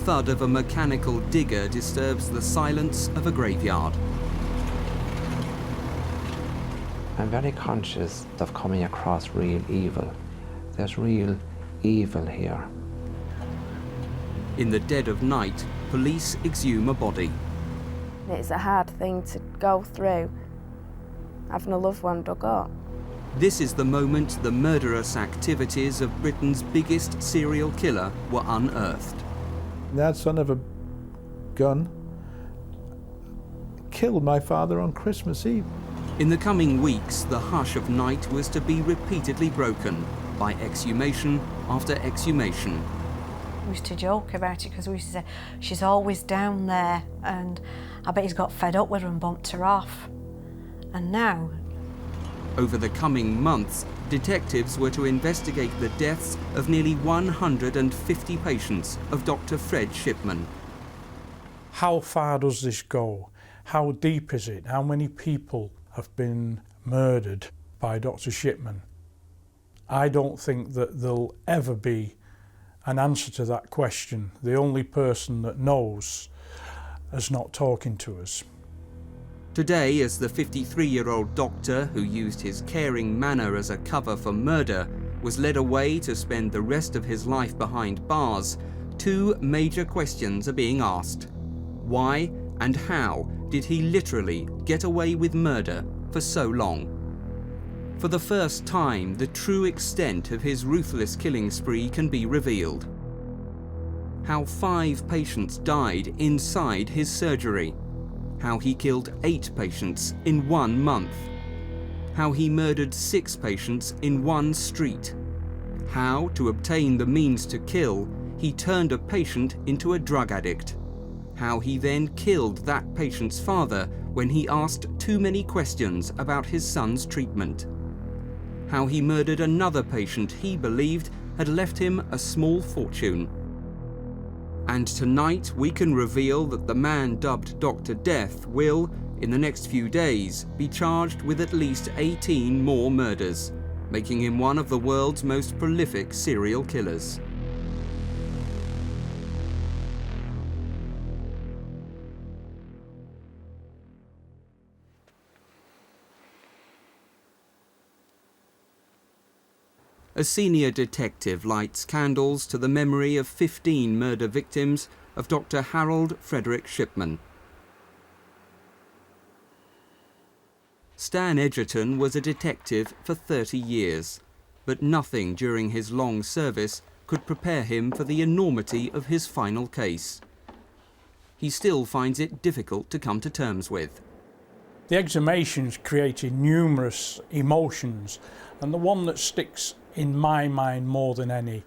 thud of a mechanical digger disturbs the silence of a graveyard. I'm very conscious of coming across real evil. There's real evil here. In the dead of night, police exhume a body. It's a hard thing to go through, having a loved one dug up. This is the moment the murderous activities of Britain's biggest serial killer were unearthed. That son of a gun killed my father on Christmas Eve. In the coming weeks, the hush of night was to be repeatedly broken by exhumation after exhumation. We used to joke about it because we used to say, she's always down there, and I bet he's got fed up with her and bumped her off. And now... Over the coming months, detectives were to investigate the deaths of nearly 150 patients of Dr. Fred Shipman. How far does this go? How deep is it? How many people have been murdered by Dr. Shipman? I don't think that there'll ever be an answer to that question. The only person that knows is not talking to us. Today, as the 53-year-old doctor who used his caring manner as a cover for murder was led away to spend the rest of his life behind bars, two major questions are being asked. Why and how did he literally get away with murder for so long? For the first time, the true extent of his ruthless killing spree can be revealed. How 5 patients died inside his surgery. How he killed 8 patients in 1 month. How he murdered 6 patients in 1 street. How, to obtain the means to kill, he turned a patient into a drug addict. How he then killed that patient's father when he asked too many questions about his son's treatment. How he murdered another patient he believed had left him a small fortune. And tonight we can reveal that the man dubbed Dr. Death will, in the next few days, be charged with at least 18 more murders, making him one of the world's most prolific serial killers. A senior detective lights candles to the memory of 15 murder victims of Dr. Harold Frederick Shipman. Stan Edgerton was a detective for 30 years, but nothing during his long service could prepare him for the enormity of his final case. He still finds it difficult to come to terms with. The exhumations created numerous emotions, and the one that sticks in my mind more than any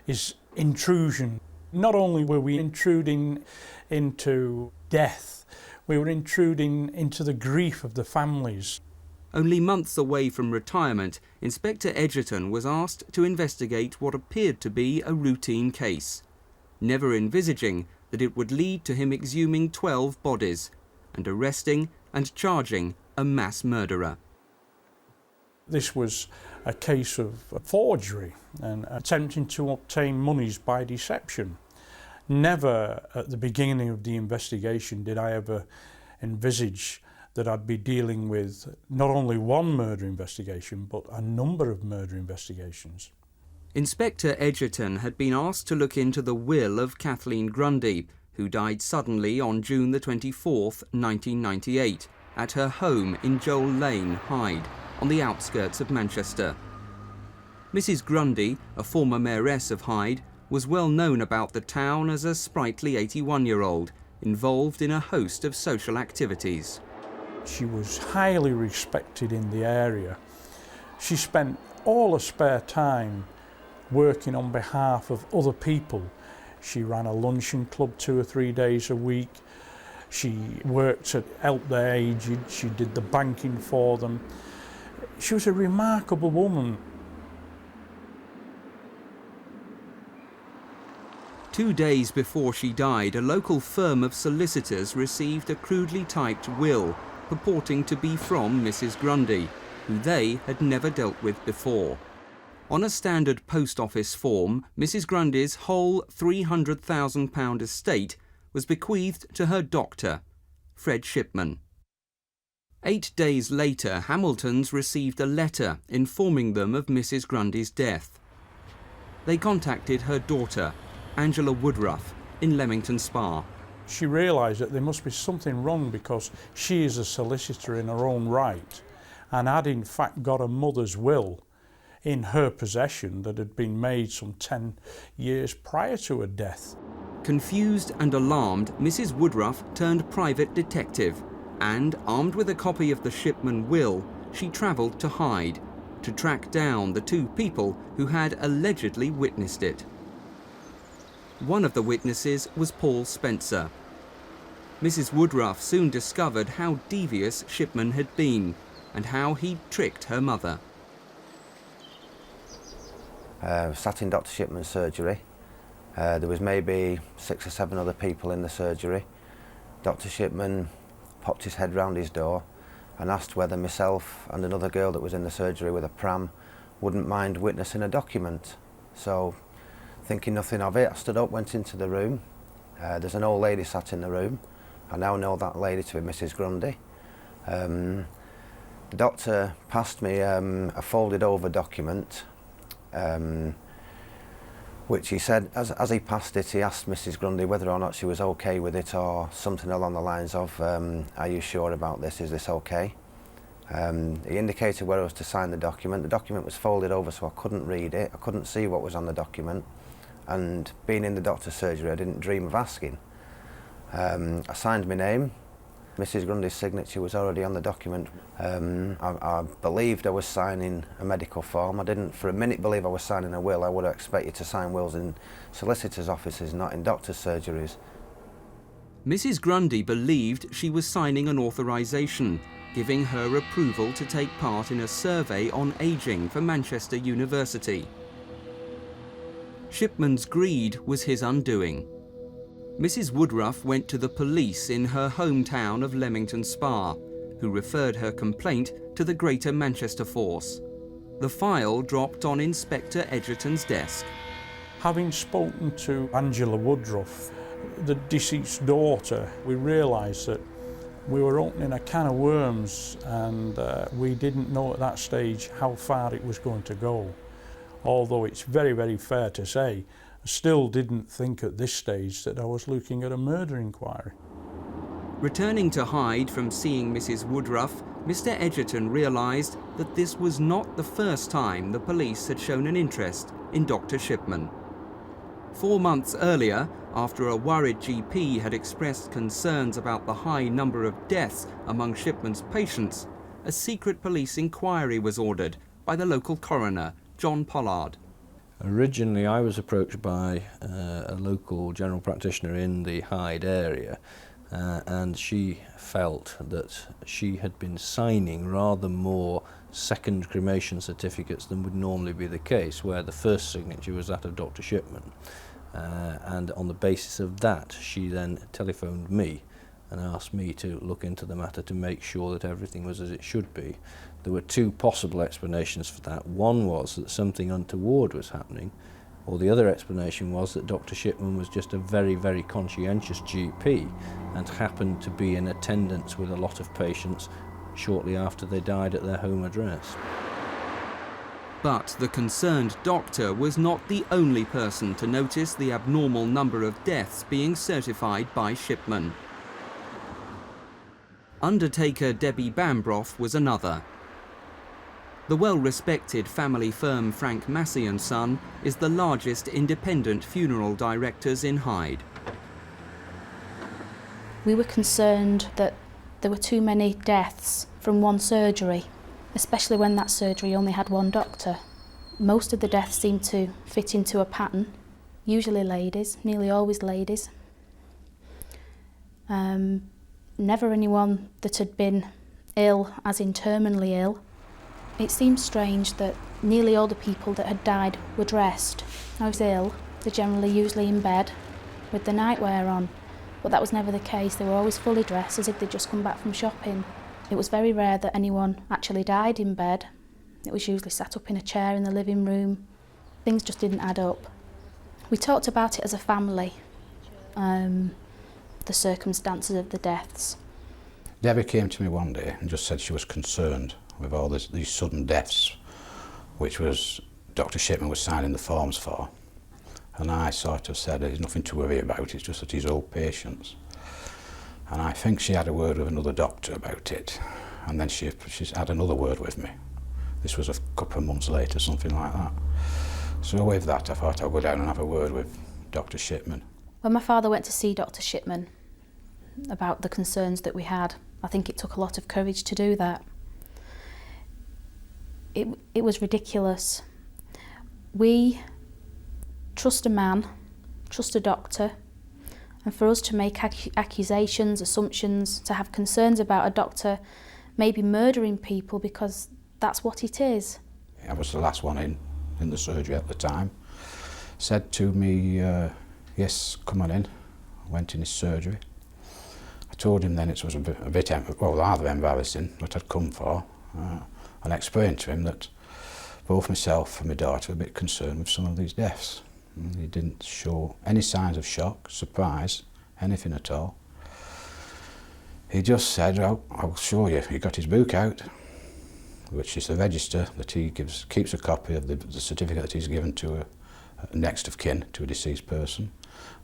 is intrusion. Not only were we intruding into death, we were intruding into the grief of the families. Only months away from retirement, Inspector Edgerton was asked to investigate what appeared to be a routine case, never envisaging that it would lead to him exhuming 12 bodies and arresting and charging a mass murderer. This was a case of forgery and attempting to obtain monies by deception. Never at the beginning of the investigation did I ever envisage that I'd be dealing with not only one murder investigation, but a number of murder investigations. Inspector Edgerton had been asked to look into the will of Kathleen Grundy, who died suddenly on June the 24th, 1998, at her home in Joel Lane, Hyde, on the outskirts of Manchester. Mrs. Grundy, a former mayoress of Hyde, was well known about the town as a sprightly 81-year-old, involved in a host of social activities. She was highly respected in the area. She spent all her spare time working on behalf of other people. She ran a luncheon club 2 or 3 days a week. She worked to help the aged. She did the banking for them. She was a remarkable woman. 2 days before she died, a local firm of solicitors received a crudely typed will purporting to be from Mrs. Grundy, who they had never dealt with before. On a standard post office form, Mrs. Grundy's whole £300,000 estate was bequeathed to her doctor, Fred Shipman. 8 days later, Hamiltons received a letter informing them of Mrs. Grundy's death. They contacted her daughter, Angela Woodruff, in Leamington Spa. She realised that there must be something wrong because she is a solicitor in her own right and had in fact got a mother's will in her possession that had been made some 10 years prior to her death. Confused and alarmed, Mrs. Woodruff turned private detective and, armed with a copy of the Shipman will, she travelled to Hyde to track down the two people who had allegedly witnessed it. One of the witnesses was Paul Spencer. Mrs. Woodruff soon discovered how devious Shipman had been and how he'd tricked her mother. Sat in Dr. Shipman's surgery. There was maybe 6 or 7 other people in the surgery. Dr. Shipman popped his head round his door and asked whether myself and another girl that was in the surgery with a pram wouldn't mind witnessing a document. So, thinking nothing of it, I stood up, went into the room. There's an old lady sat in the room. I now know that lady to be Mrs. Grundy. The doctor passed me a folded over document, which he said, as he passed it, he asked Mrs. Grundy whether or not she was okay with it, or something along the lines of, are you sure about this, is this okay? He indicated where I was to sign the document. The document was folded over so I couldn't read it, I couldn't see what was on the document, and being in the doctor's surgery I didn't dream of asking. I signed my name. Mrs. Grundy's signature was already on the document. I believed I was signing a medical form. I didn't for a minute believe I was signing a will. I would have expected to sign wills in solicitors' offices, not in doctors' surgeries. Mrs. Grundy believed she was signing an authorisation, giving her approval to take part in a survey on ageing for Manchester University. Shipman's greed was his undoing. Mrs. Woodruff went to the police in her hometown of Leamington Spa, who referred her complaint to the Greater Manchester Force. The file dropped on Inspector Edgerton's desk. Having spoken to Angela Woodruff, the deceased's daughter, we realised that we were opening a can of worms, and we didn't know at that stage how far it was going to go. Although it's very, very fair to say, I still didn't think at this stage that I was looking at a murder inquiry. Returning to Hyde from seeing Mrs. Woodruff, Mr. Edgerton realised that this was not the first time the police had shown an interest in Dr. Shipman. 4 months earlier, after a worried GP had expressed concerns about the high number of deaths among Shipman's patients, a secret police inquiry was ordered by the local coroner, John Pollard. Originally, I was approached by a local general practitioner in the Hyde area, and she felt that she had been signing rather more second cremation certificates than would normally be the case, where the first signature was that of Dr. Shipman. And on the basis of that, she then telephoned me and asked me to look into the matter to make sure that everything was as it should be. There were 2 possible explanations for that. One was that something untoward was happening, or the other explanation was that Dr. Shipman was just a very, very conscientious GP and happened to be in attendance with a lot of patients shortly after they died at their home address. But the concerned doctor was not the only person to notice the abnormal number of deaths being certified by Shipman. Undertaker Debbie Bambrough was another. The well-respected family firm Frank Massey & Son is the largest independent funeral directors in Hyde. We were concerned that there were too many deaths from one surgery, especially when that surgery only had one doctor. Most of the deaths seemed to fit into a pattern, usually ladies, nearly always ladies. Never anyone that had been ill, as in terminally ill. It seemed strange that nearly all the people that had died were dressed. I was ill, they're generally usually in bed with the nightwear on, but that was never the case. They were always fully dressed as if they'd just come back from shopping. It was very rare that anyone actually died in bed. It was usually sat up in a chair in the living room, Things just didn't add up. We talked about it as a family, the circumstances of the deaths. Debbie came to me one day and just said she was concerned with all these sudden deaths, which was Dr. Shipman was signing the forms for. And I sort of said there's nothing to worry about, it's just that he's old patients. And I think she had a word with another doctor about it, and then she's had another word with me. This was a couple of months later, something like that. So with that, I thought I'd go down and have a word with Dr. Shipman. When my father went to see Dr. Shipman about the concerns that we had, I think it took a lot of courage to do that. It was ridiculous. We trust a man, trust a doctor, and for us to make accusations, assumptions, to have concerns about a doctor maybe murdering people, because that's what it is. I was the last one in the surgery at the time. Said to me, yes, come on in. I went in his surgery. I told him then it was a bit rather embarrassing what I'd come for, and I explained to him that both myself and my daughter were a bit concerned with some of these deaths. And he didn't show any signs of shock, surprise, anything at all. He just said, oh, I'll show you. He got his book out, which is the register that he keeps a copy of the certificate that he's given to a next of kin to a deceased person,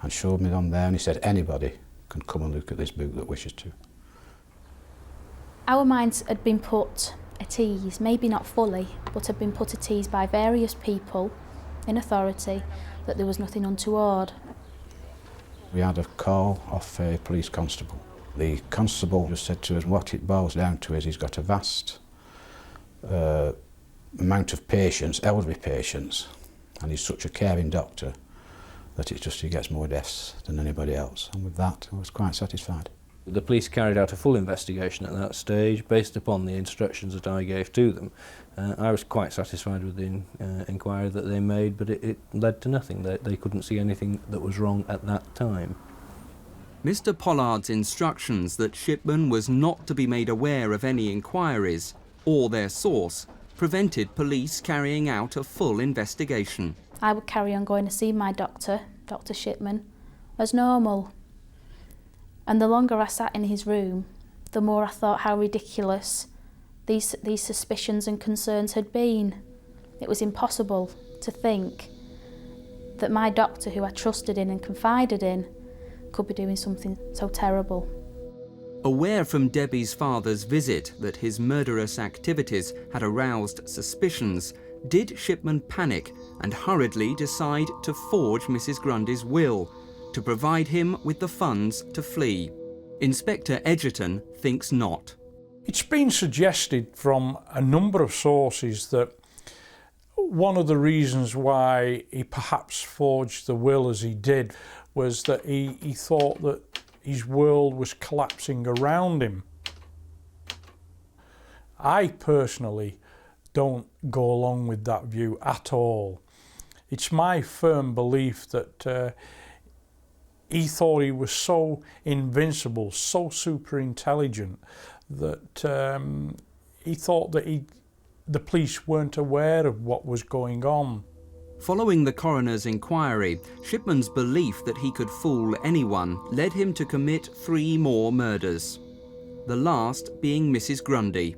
and showed me on there, and he said anybody can come and look at this book that wishes to. Our minds had been put at ease, maybe not fully, but had been put at ease by various people in authority that there was nothing untoward. We had a call off a police constable. The constable just said to us what it boils down to is he's got a vast amount of patients, elderly patients, and he's such a caring doctor that it's just he gets more deaths than anybody else, and with that I was quite satisfied. The police carried out a full investigation at that stage based upon the instructions that I gave to them. I was quite satisfied with the inquiry that they made, but it led to nothing. They couldn't see anything that was wrong at that time. Mr. Pollard's instructions that Shipman was not to be made aware of any inquiries or their source prevented police carrying out a full investigation. I would carry on going to see my doctor, Dr. Shipman, as normal. And the longer I sat in his room, the more I thought how ridiculous these suspicions and concerns had been. It was impossible to think that my doctor, who I trusted in and confided in, could be doing something so terrible. Aware from Debbie's father's visit that his murderous activities had aroused suspicions, did Shipman panic and hurriedly decide to forge Mrs. Grundy's will to provide him with the funds to flee? Inspector Edgerton thinks not. It's been suggested from a number of sources that one of the reasons why he perhaps forged the will as he did was that he thought that his world was collapsing around him. I personally don't go along with that view at all. It's my firm belief that he thought he was so invincible, so super intelligent, that he thought that the police weren't aware of what was going on. Following the coroner's inquiry, Shipman's belief that he could fool anyone led him to commit 3 more murders, the last being Mrs. Grundy.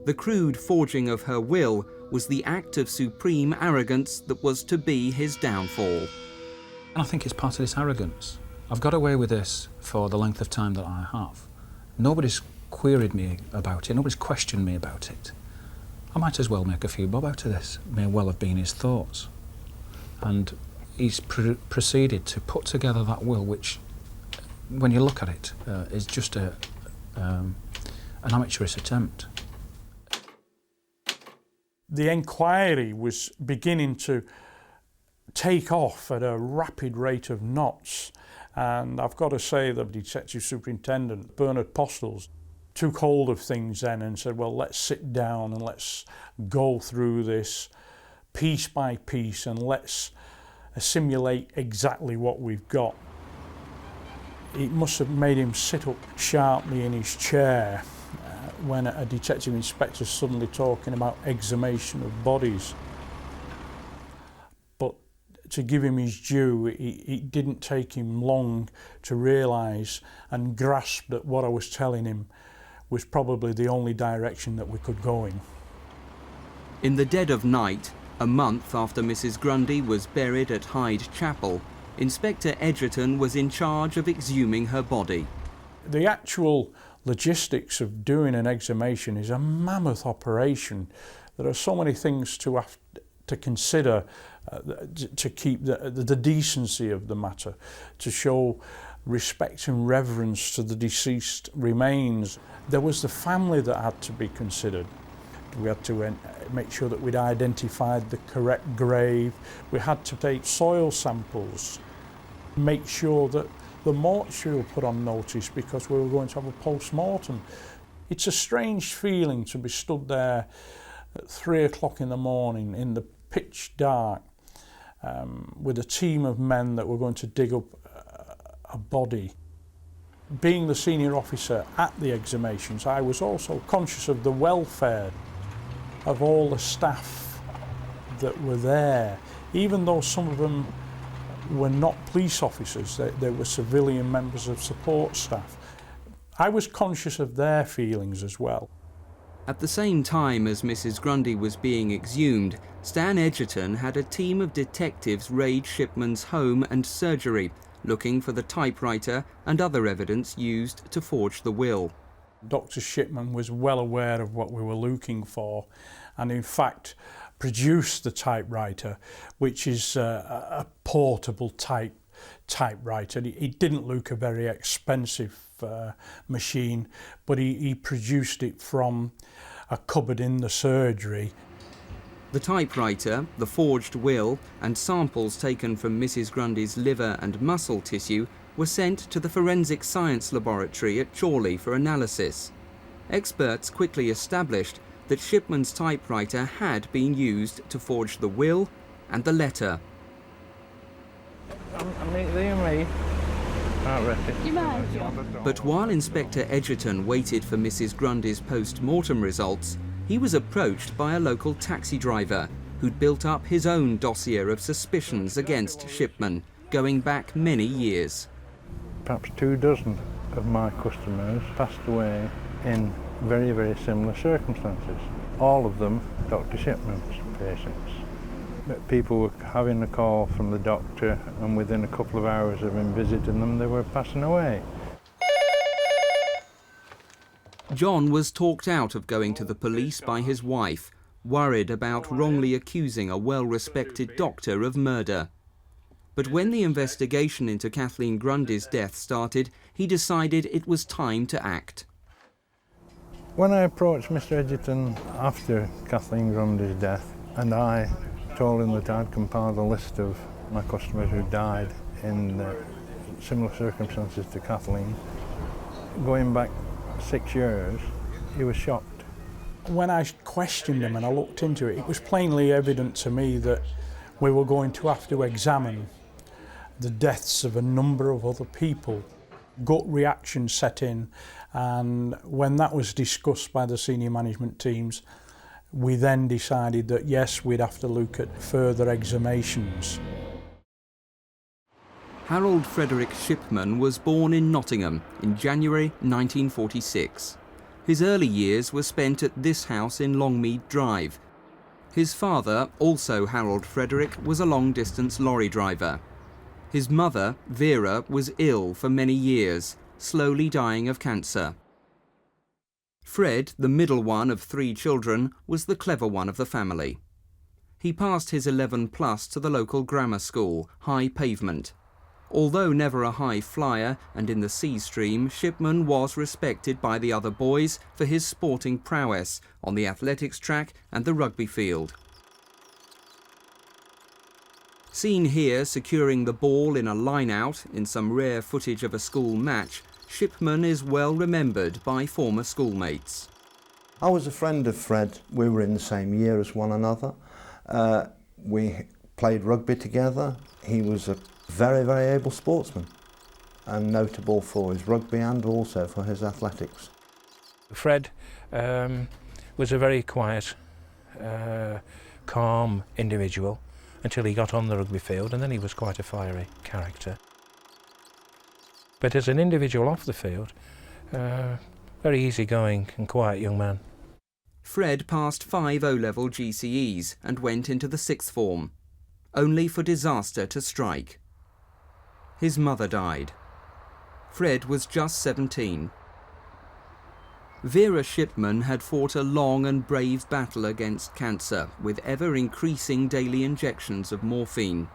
The crude forging of her will was the act of supreme arrogance that was to be his downfall. I think it's part of this arrogance. I've got away with this for the length of time that I have. Nobody's queried me about it, nobody's questioned me about it. I might as well make a few bob out of this. It may well have been his thoughts. And he's proceeded to put together that will, which, when you look at it, is just an amateurish attempt. The inquiry was beginning to take off at a rapid rate of knots, and I've got to say that Detective Superintendent Bernard Postles took hold of things then and said, well, let's sit down and let's go through this piece by piece and let's simulate exactly what we've got. It must have made him sit up sharply in his chair when a detective inspector suddenly talking about exhumation of bodies. to give him his due, it didn't take him long to realise and grasp that what I was telling him was probably the only direction that we could go in. In the dead of night, a month after Mrs. Grundy was buried at Hyde Chapel, Inspector Edgerton was in charge of exhuming her body. The actual logistics of doing an exhumation is a mammoth operation. There are so many things to have to consider to keep the decency of the matter, to show respect and reverence to the deceased remains. There was the family that had to be considered. We had to make sure that we'd identified the correct grave. We had to take soil samples, make sure that the mortuary were put on notice because we were going to have a post-mortem. It's a strange feeling to be stood there at 3 o'clock in the morning in the pitch dark with a team of men that were going to dig up a body. Being the senior officer at the exhumations, I was also conscious of the welfare of all the staff that were there, even though some of them were not police officers, they were civilian members of support staff. I was conscious of their feelings as well. At the same time as Mrs. Grundy was being exhumed, Stan Edgerton had a team of detectives raid Shipman's home and surgery, looking for the typewriter and other evidence used to forge the will. Dr. Shipman was well aware of what we were looking for and in fact produced the typewriter, which is a portable typewriter. It didn't look a very expensive machine, but he produced it from a cupboard in the surgery. The typewriter, the forged will, and samples taken from Mrs. Grundy's liver and muscle tissue were sent to the Forensic Science Laboratory at Chorley for analysis. Experts quickly established that Shipman's typewriter had been used to forge the will and the letter. But while Inspector Edgerton waited for Mrs. Grundy's post-mortem results, he was approached by a local taxi driver who'd built up his own dossier of suspicions against Shipman, going back many years. Perhaps 24 of my customers passed away in very, very similar circumstances. All of them Dr. Shipman's patients. But people were having a call from the doctor and within a couple of hours of him visiting them, they were passing away. John was talked out of going to the police by his wife, worried about wrongly accusing a well-respected doctor of murder. But when the investigation into Kathleen Grundy's death started, he decided it was time to act. When I approached Mr. Edgerton after Kathleen Grundy's death, and I told him that I'd compiled a list of my customers who died in similar circumstances to Kathleen, going back 6 years, he was shocked. When I questioned him and I looked into it, it was plainly evident to me that we were going to have to examine the deaths of a number of other people. Gut reaction set in, and when that was discussed by the senior management teams, we then decided that yes, we'd have to look at further exhumations. Harold Frederick Shipman was born in Nottingham in January 1946. His early years were spent at this house in Longmead Drive. His father, also Harold Frederick, was a long-distance lorry driver. His mother, Vera, was ill for many years, slowly dying of cancer. Fred, the middle one of 3 children, was the clever one of the family. He passed his 11+ to the local grammar school, High Pavement. Although never a high flyer and in the C stream, Shipman was respected by the other boys for his sporting prowess on the athletics track and the rugby field. Seen here securing the ball in a line-out in some rare footage of a school match, Shipman is well remembered by former schoolmates. I was a friend of Fred. We were in the same year as one another. We played rugby together. He was a very, very able sportsman and notable for his rugby and also for his athletics. Fred was a very quiet, calm individual, until he got on the rugby field, and then he was quite a fiery character. But as an individual off the field, very easygoing and quiet young man. Fred passed 5 O-level GCEs and went into the 6th form, only for disaster to strike. His mother died. Fred was just 17. Vera Shipman had fought a long and brave battle against cancer with ever-increasing daily injections of morphine.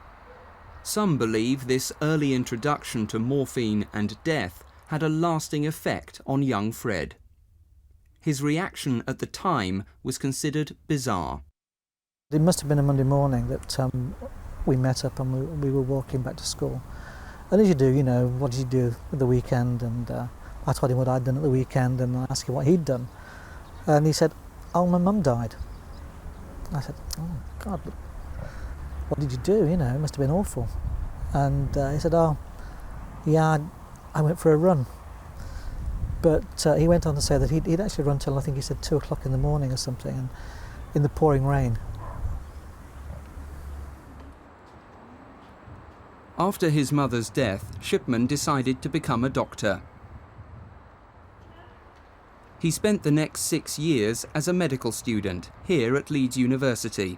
Some believe this early introduction to morphine and death had a lasting effect on young Fred. His reaction at the time was considered bizarre. It must have been a Monday morning that we met up and we were walking back to school. And as you do, you know, what did you do at the weekend? And I told him what I'd done at the weekend, and I asked him what he'd done. And he said, "Oh, my mum died." I said, "Oh, God, what did you do? You know, it must have been awful." And he said, "Oh, yeah, I went for a run." But he went on to say that he'd actually run till, I think he said, 2 o'clock in the morning or something, and in the pouring rain. After his mother's death, Shipman decided to become a doctor. He spent the next 6 years as a medical student here at Leeds University.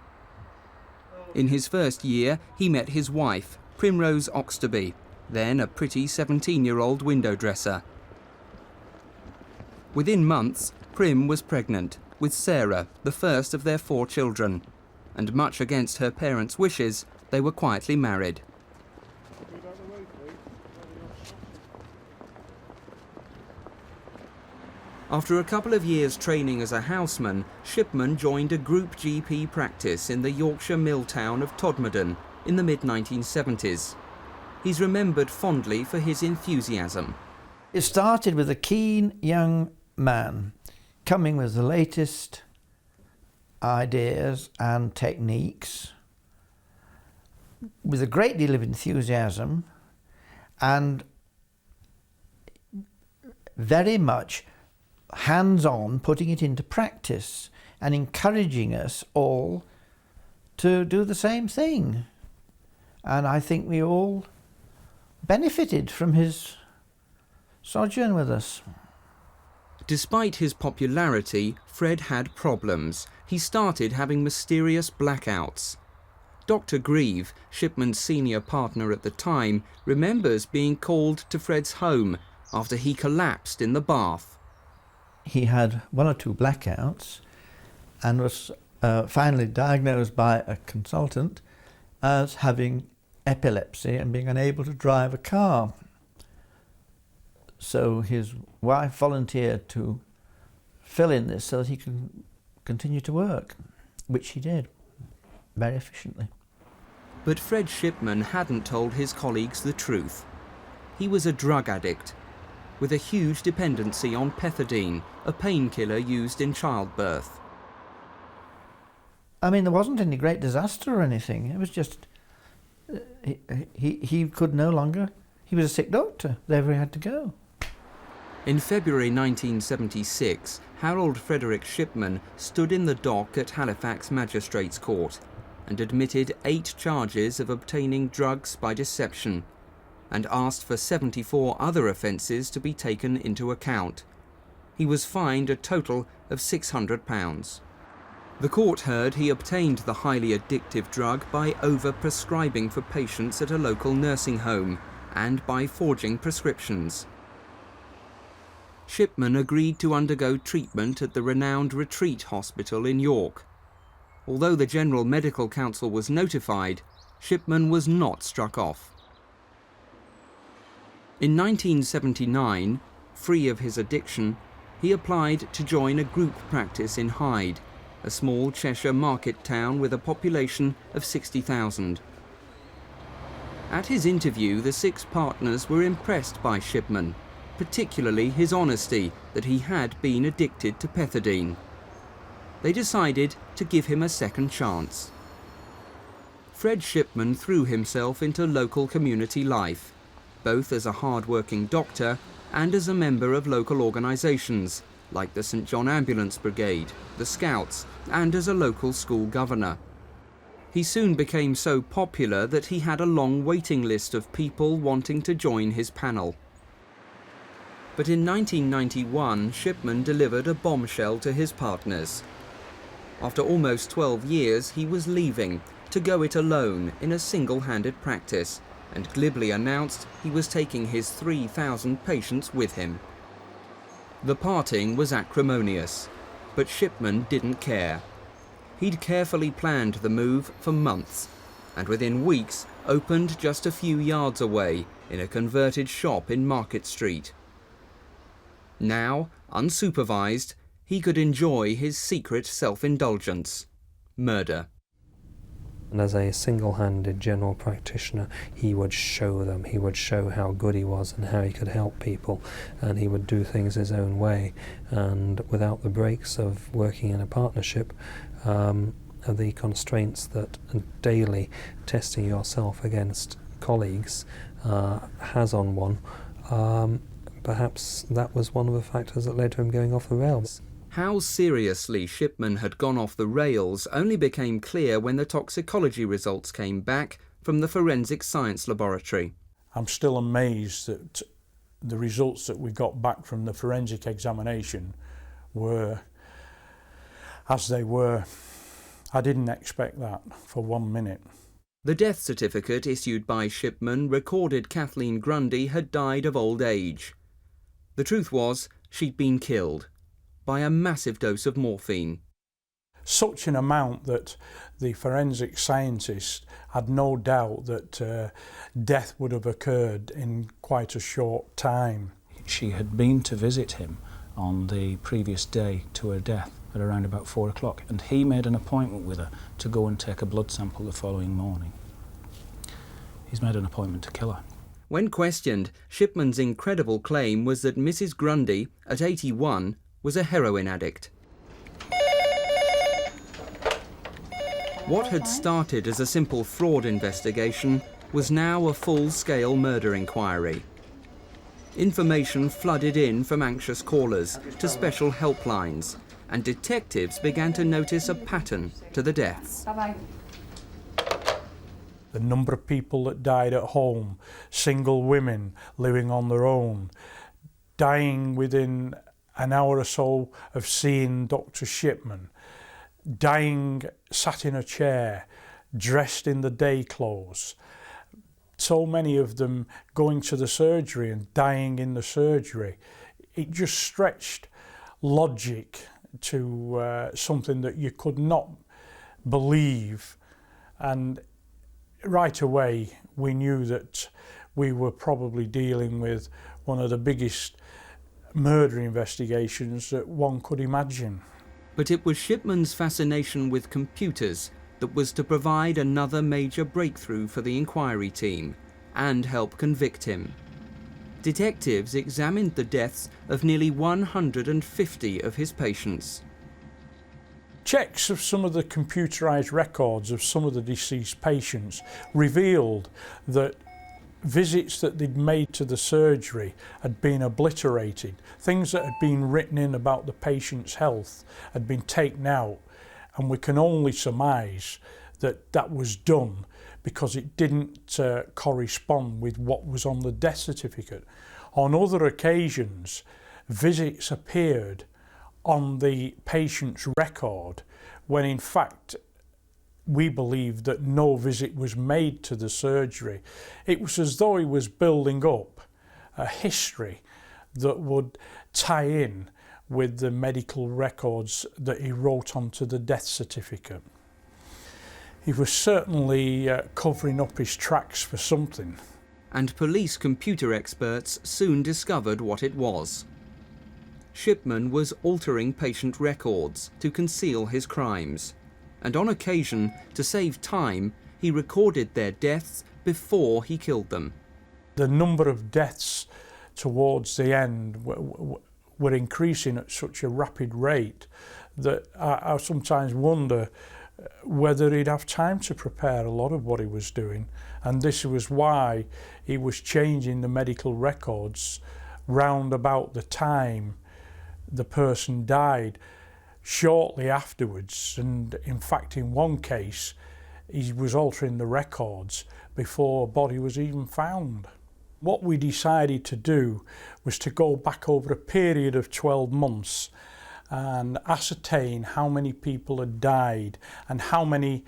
In his first year, he met his wife, Primrose Oxterby, then a pretty 17-year-old window dresser. Within months, Prim was pregnant with Sarah, the first of their 4 children, and much against her parents' wishes, they were quietly married. After a couple of years training as a houseman, Shipman joined a group GP practice in the Yorkshire mill town of Todmorden in the mid-1970s. He's remembered fondly for his enthusiasm. It started with a keen young man coming with the latest ideas and techniques with a great deal of enthusiasm and very much hands-on, putting it into practice and encouraging us all to do the same thing. And I think we all benefited from his sojourn with us. Despite his popularity, Fred had problems. He started having mysterious blackouts. Dr. Grieve, Shipman's senior partner at the time, remembers being called to Fred's home after he collapsed in the bath. He had 1 or 2 blackouts and was finally diagnosed by a consultant as having epilepsy and being unable to drive a car. So his wife volunteered to fill in this so that he could continue to work, which he did very efficiently. But Fred Shipman hadn't told his colleagues the truth. He was a drug addict with a huge dependency on pethidine, a painkiller used in childbirth. I mean, there wasn't any great disaster or anything. It was just he could no longer. He was a sick doctor. There he had to go. In February 1976, Harold Frederick Shipman stood in the dock at Halifax Magistrates Court and admitted 8 charges of obtaining drugs by deception and asked for 74 other offences to be taken into account. He was fined a total of £600. The court heard he obtained the highly addictive drug by over-prescribing for patients at a local nursing home and by forging prescriptions. Shipman agreed to undergo treatment at the renowned Retreat Hospital in York. Although the General Medical Council was notified, Shipman was not struck off. In 1979, free of his addiction, he applied to join a group practice in Hyde, a small Cheshire market town with a population of 60,000. At his interview, the 6 partners were impressed by Shipman, particularly his honesty that he had been addicted to pethidine. They decided to give him a second chance. Fred Shipman threw himself into local community life, both as a hard-working doctor and as a member of local organisations, like the St John Ambulance Brigade, the Scouts, and as a local school governor. He soon became so popular that he had a long waiting list of people wanting to join his panel. But in 1991, Shipman delivered a bombshell to his partners. After almost 12 years, he was leaving to go it alone in a single-handed practice, and glibly announced he was taking his 3,000 patients with him. The parting was acrimonious, but Shipman didn't care. He'd carefully planned the move for months, and within weeks opened just a few yards away in a converted shop in Market Street. Now, unsupervised, he could enjoy his secret self-indulgence: murder. And as a single-handed general practitioner, he would show them, he would show how good he was and how he could help people, and he would do things his own way, and without the breaks of working in a partnership, the constraints that daily testing yourself against colleagues has on one, perhaps that was one of the factors that led to him going off the rails. How seriously Shipman had gone off the rails only became clear when the toxicology results came back from the forensic science laboratory. I'm still amazed that the results that we got back from the forensic examination were as they were. I didn't expect that for 1 minute. The death certificate issued by Shipman recorded Kathleen Grundy had died of old age. The truth was, she'd been killed by a massive dose of morphine. Such an amount that the forensic scientist had no doubt that death would have occurred in quite a short time. She had been to visit him on the previous day to her death at around about 4 o'clock, and he made an appointment with her to go and take a blood sample the following morning. He's made an appointment to kill her. When questioned, Shipman's incredible claim was that Mrs. Grundy, at 81, was a heroin addict. What had started as a simple fraud investigation was now a full-scale murder inquiry. Information flooded in from anxious callers to special helplines, and detectives began to notice a pattern to the deaths. Bye-bye. The number of people that died at home, single women living on their own, dying within an hour or so of seeing Dr. Shipman, dying sat in a chair, dressed in the day clothes. So many of them going to the surgery and dying in the surgery. It just stretched logic to something that you could not believe, and right away we knew that we were probably dealing with one of the biggest murder investigations that one could imagine. But it was Shipman's fascination with computers that was to provide another major breakthrough for the inquiry team and help convict him. Detectives examined the deaths of nearly 150 of his patients. Checks of some of the computerised records of some of the deceased patients revealed that visits that they'd made to the surgery had been obliterated. Things that had been written in about the patient's health had been taken out, and we can only surmise that that was done because it didn't correspond with what was on the death certificate. On other occasions, visits appeared on the patient's record when in fact we believed that no visit was made to the surgery. It was as though he was building up a history that would tie in with the medical records that he wrote onto the death certificate. He was certainly covering up his tracks for something. And police computer experts soon discovered what it was. Shipman was altering patient records to conceal his crimes, and on occasion, to save time, he recorded their deaths before he killed them. The number of deaths towards the end were increasing at such a rapid rate that I sometimes wonder whether he'd have time to prepare a lot of what he was doing, and this was why he was changing the medical records round about the time the person died, shortly afterwards. And in fact, in one case he was altering the records before a body was even found. What we decided to do was to go back over a period of 12 months and ascertain how many people had died and how many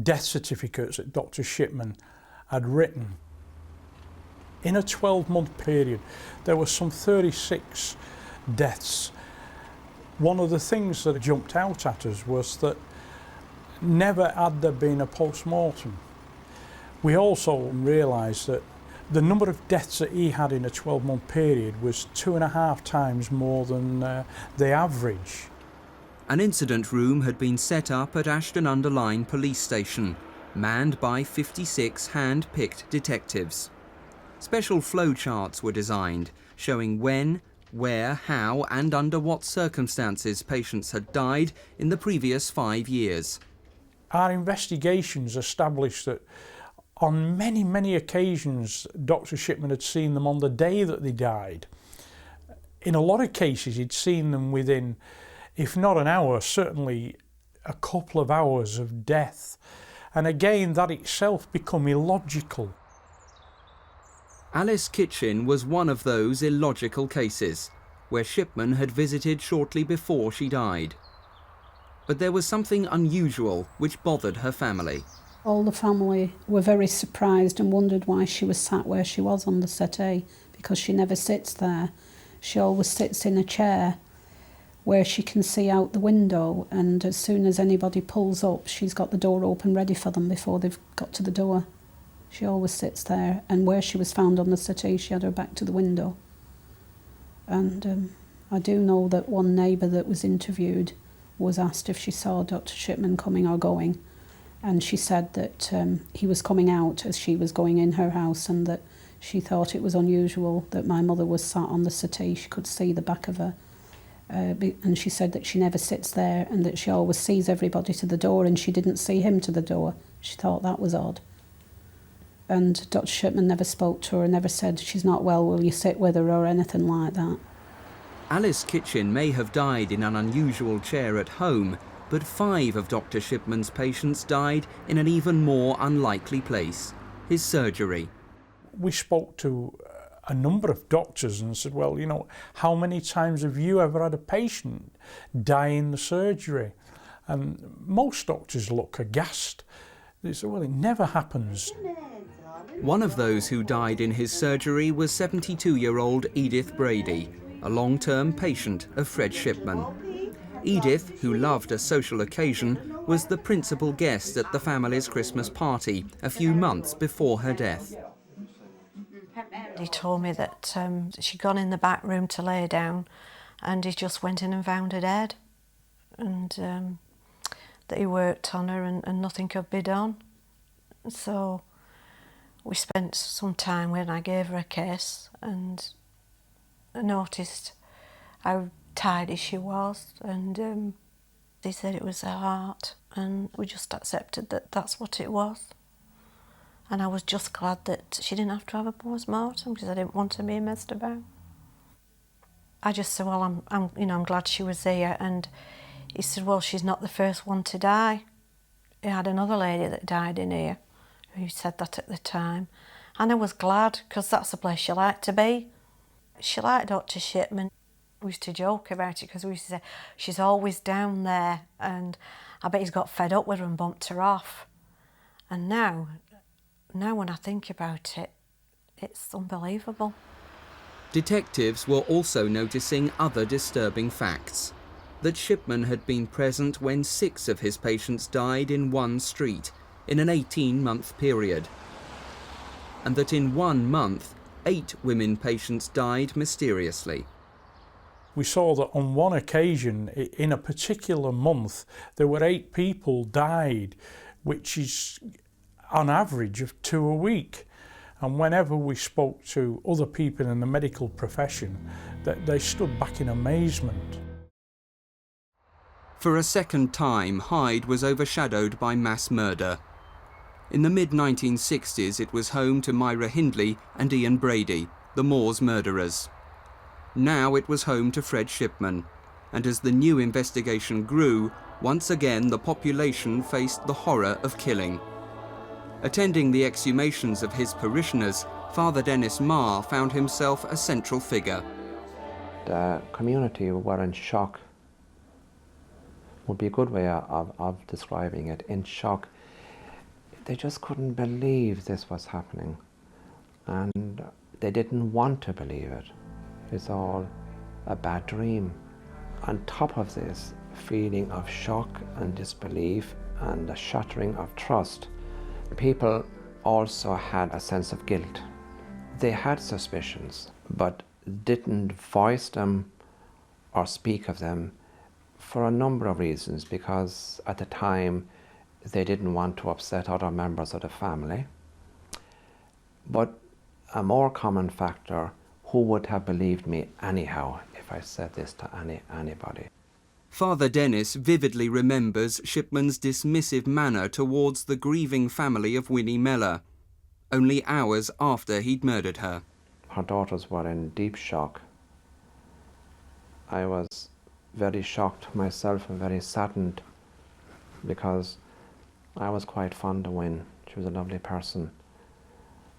death certificates that Dr. Shipman had written. In a 12-month period, there were some 36 deaths. One of the things that jumped out at us was that never had there been a post-mortem. We also realised that the number of deaths that he had in a 12-month period was 2.5 times more than the average. An incident room had been set up at Ashton-under-Lyne police station, manned by 56 hand-picked detectives. Special flowcharts were designed, showing when, where, how and under what circumstances patients had died in the previous 5 years. Our investigations established that on many, many occasions Dr. Shipman had seen them on the day that they died. In a lot of cases he'd seen them within, if not an hour, certainly a couple of hours of death. And again, that itself become illogical. Alice Kitchen was one of those illogical cases, where Shipman had visited shortly before she died. But there was something unusual which bothered her family. All the family were very surprised and wondered why she was sat where she was on the settee, because she never sits there. She always sits in a chair where she can see out the window, and as soon as anybody pulls up, she's got the door open ready for them before they've got to the door. She always sits there, and where she was found on the settee, she had her back to the window. And I do know that one neighbour that was interviewed was asked if she saw Dr. Shipman coming or going, and she said that he was coming out as she was going in her house, and that she thought it was unusual that my mother was sat on the settee. She could see the back of her, and she said that she never sits there and that she always sees everybody to the door, and she didn't see him to the door. She thought that was odd. And Dr. Shipman never spoke to her, never said she's not well, will you sit with her, or anything like that. Alice Kitchen may have died in an unusual chair at home, but 5 of Dr. Shipman's patients died in an even more unlikely place, his surgery. We spoke to a number of doctors and said, well, you know, how many times have you ever had a patient die in the surgery? And most doctors look aghast. They said, well, it never happens. One of those who died in his surgery was 72-year-old Edith Brady, a long-term patient of Fred Shipman. Edith, who loved a social occasion, was the principal guest at the family's Christmas party a few months before her death. He told me that she'd gone in the back room to lay down, and he just went in and found her dead, and that he worked on her and nothing could be done. So we spent some time when I gave her a kiss, and I noticed how tidy she was, and they said it was her heart, and we just accepted that that's what it was. And I was just glad that she didn't have to have a post-mortem, because I didn't want to be messed about. I just said, well, I'm glad she was here, and he said, well, she's not the first one to die. He had another lady that died in here who said that at the time, and I was glad, because that's the place she liked to be. She liked Dr. Shipman. We used to joke about it, because we used to say, she's always down there, and I bet he's got fed up with her and bumped her off. And now when I think about it, it's unbelievable. Detectives were also noticing other disturbing facts. That Shipman had been present when 6 of his patients died in one street in an 18-month period. And that in 1 month, 8 women patients died mysteriously. We saw that on one occasion, in a particular month, there were 8 people died, which is on average of 2 a week. And whenever we spoke to other people in the medical profession, they stood back in amazement. For a second time, Hyde was overshadowed by mass murder. In the mid-1960s, it was home to Myra Hindley and Ian Brady, the Moors murderers. Now it was home to Fred Shipman, and as the new investigation grew, once again the population faced the horror of killing. Attending the exhumations of his parishioners, Father Dennis Marr found himself a central figure. The community were in shock, would be a good way of describing it, in shock. They just couldn't believe this was happening, and they didn't want to believe it. It's all a bad dream. On top of this feeling of shock and disbelief and the shattering of trust, people also had a sense of guilt. They had suspicions, but didn't voice them or speak of them for a number of reasons, because at the time they didn't want to upset other members of the family. But a more common factor, who would have believed me anyhow if I said this to anybody? Father Dennis vividly remembers Shipman's dismissive manner towards the grieving family of Winnie Mellor, only hours after he'd murdered her. Her daughters were in deep shock. I was very shocked myself and very saddened, because I was quite fond of Win. She was a lovely person.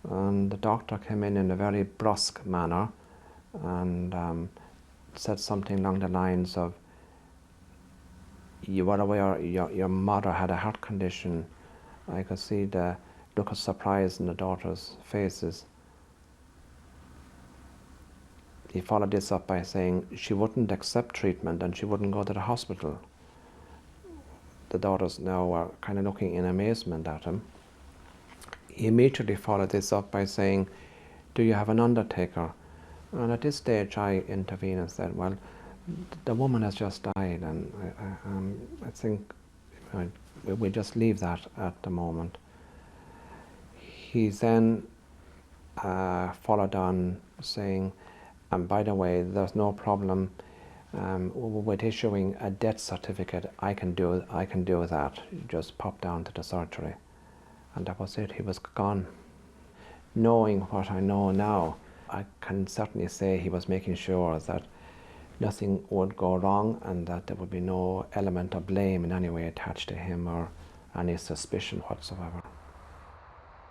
And the doctor came in a very brusque manner and said something along the lines of, "You were aware your mother had a heart condition." I could see the look of surprise in the daughters' faces. He followed this up by saying she wouldn't accept treatment and she wouldn't go to the hospital. The daughters now were kind of looking in amazement at him. He immediately followed this up by saying, "Do you have an undertaker?" And at this stage I intervened and said, "Well, the woman has just died, and I think we'll just leave that at the moment." He then followed on saying, "And by the way, there's no problem with issuing a death certificate. I can do that. You just pop down to the surgery." And that was it. He was gone. Knowing what I know now, I can certainly say he was making sure that nothing would go wrong and that there would be no element of blame in any way attached to him or any suspicion whatsoever.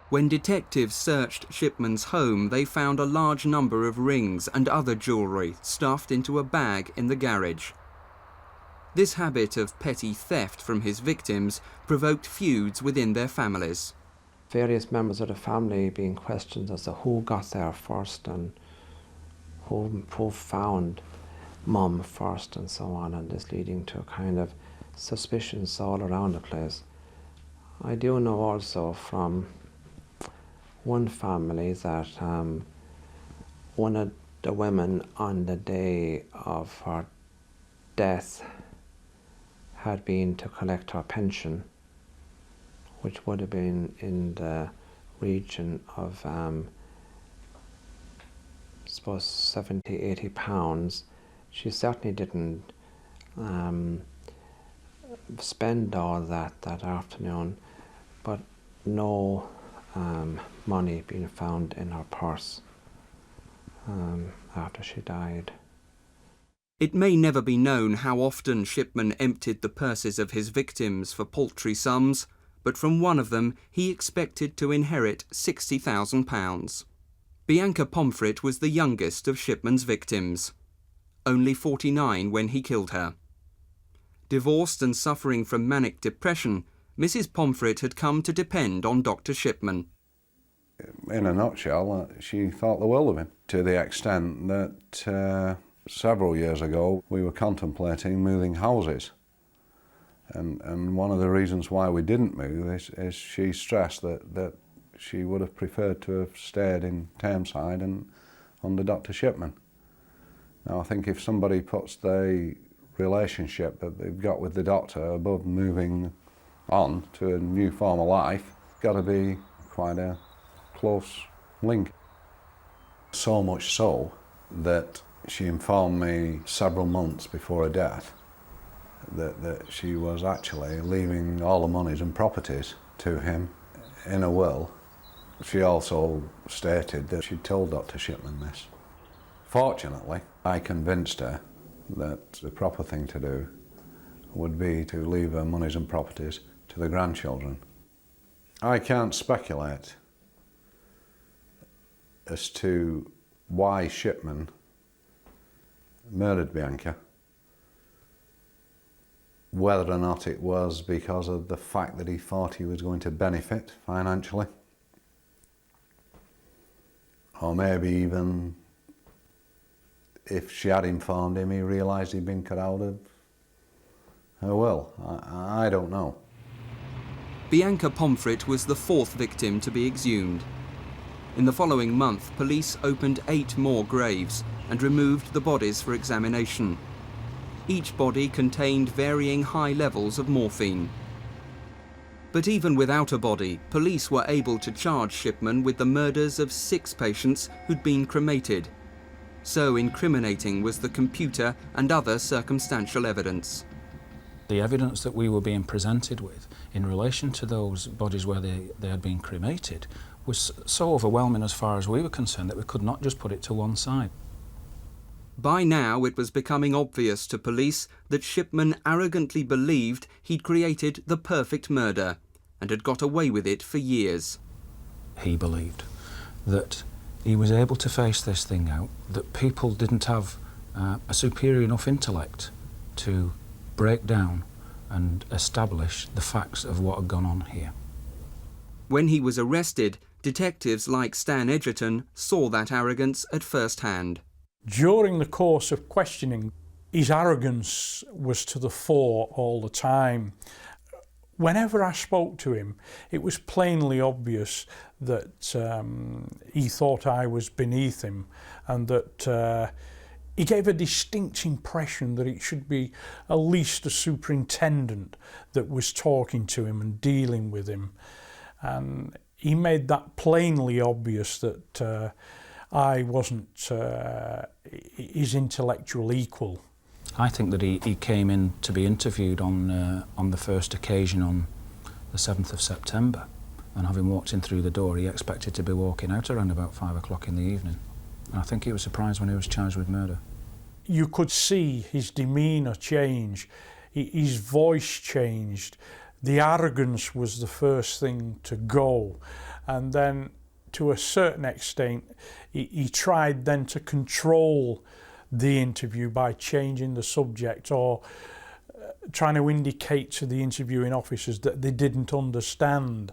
When detectives searched Shipman's home, they found a large number of rings and other jewellery stuffed into a bag in the garage. This habit of petty theft from his victims provoked feuds within their families. Various members of the family being questioned as to who got there first and who found Mum first and so on, and this leading to kind of suspicions all around the place. I do know also from one family that one of the women on the day of her death had been to collect her pension, which would have been in the region of I suppose 70-80 pounds. She certainly didn't spend all that afternoon, but no money being found in her purse after she died. It may never be known how often Shipman emptied the purses of his victims for paltry sums, but from one of them he expected to inherit £60,000. Bianca Pomfret was the youngest of Shipman's victims, only 49 when he killed her. Divorced and suffering from manic depression, Mrs. Pomfret had come to depend on Dr. Shipman. In a nutshell, she thought the world of him, to the extent that several years ago we were contemplating moving houses. And one of the reasons why we didn't move is she stressed that she would have preferred to have stayed in Tameside and under Dr. Shipman. Now I think if somebody puts the relationship that they've got with the doctor above moving on to a new form of life, it's got to be quite a close link. So much so that she informed me several months before her death that she was actually leaving all the monies and properties to him in a will. She also stated that she'd told Dr. Shipman this. Fortunately, I convinced her that the proper thing to do would be to leave her monies and properties to the grandchildren. I can't speculate as to why Shipman murdered Bianca, whether or not it was because of the fact that he thought he was going to benefit financially, or maybe even if she had informed him, he realised he'd been cut out of her will. I don't know. Bianca Pomfret was the 4th victim to be exhumed. In the following month, police opened 8 more graves and removed the bodies for examination. Each body contained varying high levels of morphine. But even without a body, police were able to charge Shipman with the murders of 6 patients who'd been cremated. So incriminating was the computer and other circumstantial evidence. The evidence that we were being presented with in relation to those bodies where they had been cremated was so overwhelming as far as we were concerned that we could not just put it to one side. By now it was becoming obvious to police that Shipman arrogantly believed he'd created the perfect murder and had got away with it for years. He believed that he was able to face this thing out, that people didn't have a superior enough intellect to break down and establish the facts of what had gone on here. When he was arrested, detectives like Stan Edgerton saw that arrogance at first hand. During the course of questioning, his arrogance was to the fore all the time. Whenever I spoke to him, it was plainly obvious that he thought I was beneath him, and that he gave a distinct impression that it should be at least a superintendent that was talking to him and dealing with him. And he made that plainly obvious that I wasn't his intellectual equal. I think that he came in to be interviewed on the first occasion on the 7th of September, and having walked in through the door, he expected to be walking out around about 5 o'clock in the evening. And I think he was surprised when he was charged with murder. You could see his demeanour change, his voice changed. The arrogance was the first thing to go, and then to a certain extent he tried then to control the interview by changing the subject or trying to indicate to the interviewing officers that they didn't understand.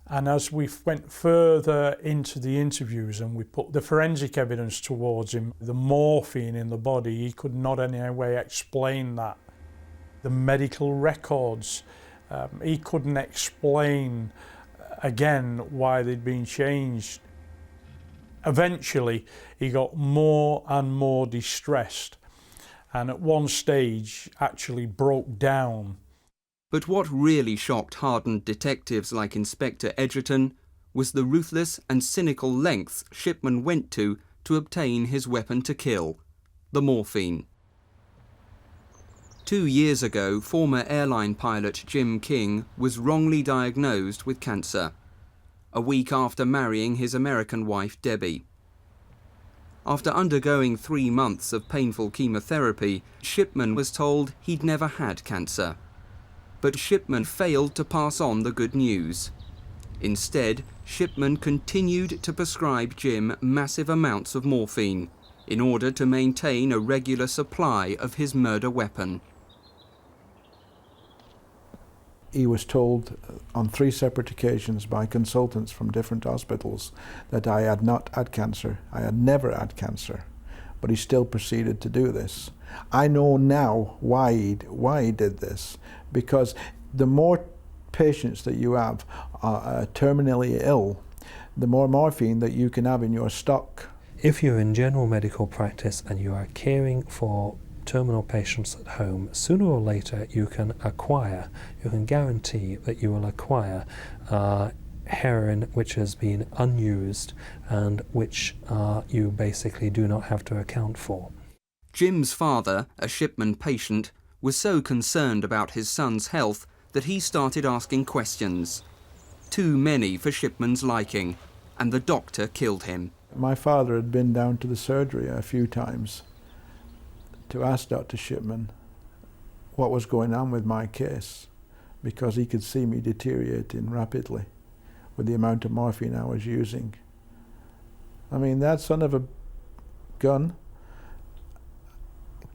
And as we went further into the interviews and we put the forensic evidence towards him, the morphine in the body, he could not in any way explain that. The medical records, he couldn't explain again why they'd been changed. Eventually he got more and more distressed, and at one stage actually broke down. But what really shocked hardened detectives like Inspector Edgerton was the ruthless and cynical lengths Shipman went to obtain his weapon to kill, the morphine. 2 years ago, former airline pilot Jim King was wrongly diagnosed with cancer, a week after marrying his American wife Debbie. After undergoing 3 months of painful chemotherapy, Shipman was told he'd never had cancer. But Shipman failed to pass on the good news. Instead, Shipman continued to prescribe Jim massive amounts of morphine in order to maintain a regular supply of his murder weapon. He was told on 3 separate occasions by consultants from different hospitals that I had not had cancer. I had never had cancer, but he still proceeded to do this. I know now why he did this, because the more patients that you have are terminally ill, the more morphine that you can have in your stock. If you're in general medical practice and you are caring for terminal patients at home, sooner or later you can guarantee that you will acquire heroin which has been unused and which you basically do not have to account for. Jim's father, a Shipman patient, was so concerned about his son's health that he started asking questions. Too many for Shipman's liking, and the doctor killed him. My father had been down to the surgery a few times, to ask Dr. Shipman what was going on with my case, because he could see me deteriorating rapidly with the amount of morphine I was using. I mean, that son of a gun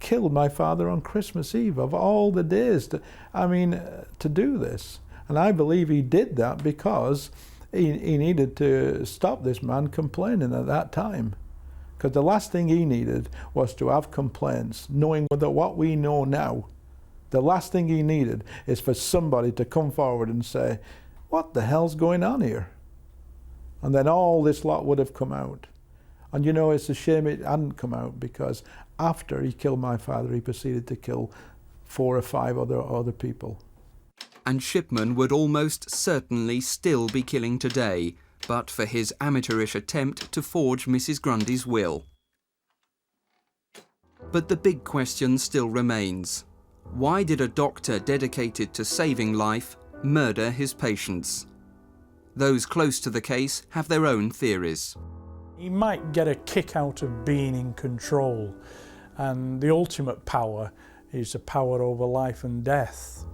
killed my father on Christmas Eve, of all the days to do this. And I believe he did that because he needed to stop this man complaining at that time. Because the last thing he needed was to have complaints, knowing that what we know now, the last thing he needed is for somebody to come forward and say, what the hell's going on here? And then all this lot would have come out. And you know, it's a shame it hadn't come out, because after he killed my father, he proceeded to kill 4 or 5 other people. And Shipman would almost certainly still be killing today, but for his amateurish attempt to forge Mrs. Grundy's will. But the big question still remains. Why did a doctor dedicated to saving life murder his patients? Those close to the case have their own theories. He might get a kick out of being in control, and the ultimate power is the power over life and death.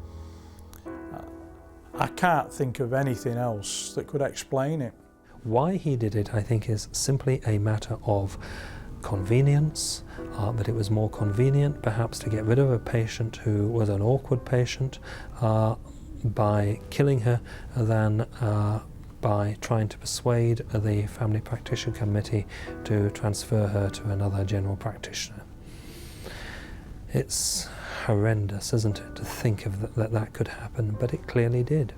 I can't think of anything else that could explain it. Why he did it, I think, is simply a matter of convenience, that it was more convenient perhaps to get rid of a patient who was an awkward patient by killing her than by trying to persuade the family practitioner committee to transfer her to another general practitioner. It's horrendous, isn't it, to think of that could happen, but it clearly did.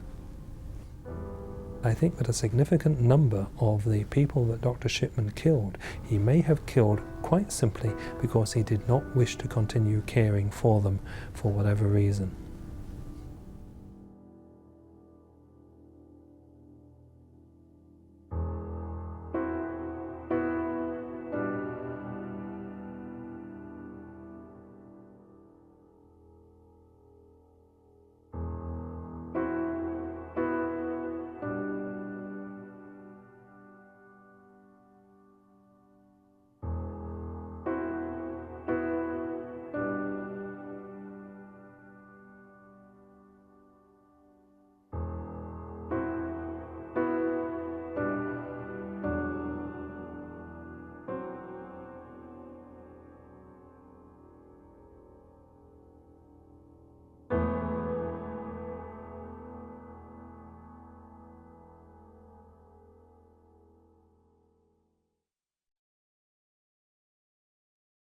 I think that a significant number of the people that Dr. Shipman killed, he may have killed quite simply because he did not wish to continue caring for them for whatever reason.